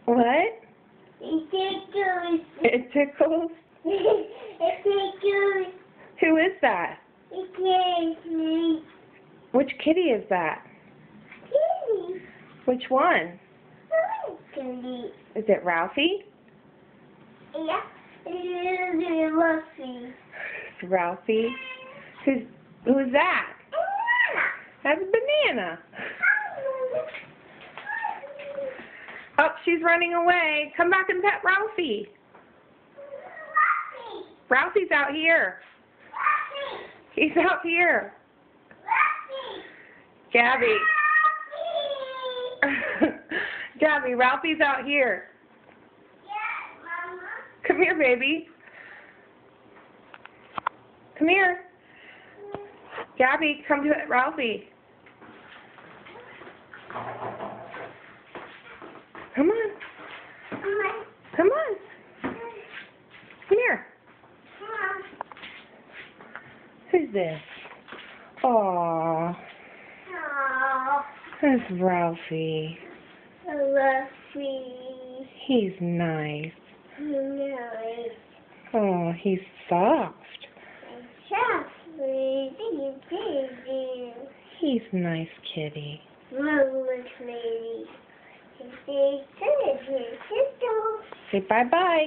What? It tickles. It tickles? It tickles. Who is that? It tickles me. Which kitty is that? Kitty. Which one? Kitty. Is it Ralphie? Yeah. It is Ralphie. It's Ralphie. Who's that? That's Banana. Oh, she's running away. Come back and pet Ralphie. Ralphie's out here. He's out here. Gabby. Gabby, Ralphie's out here. Come here, baby. Come here. Gabby, come to it, Ralphie. Come on. Come on. Come here. Who's this? Aww. That's Ralphie. Ralphie. He's nice. Nice. Oh, he's soft. He's a nice kitty. Say bye-bye.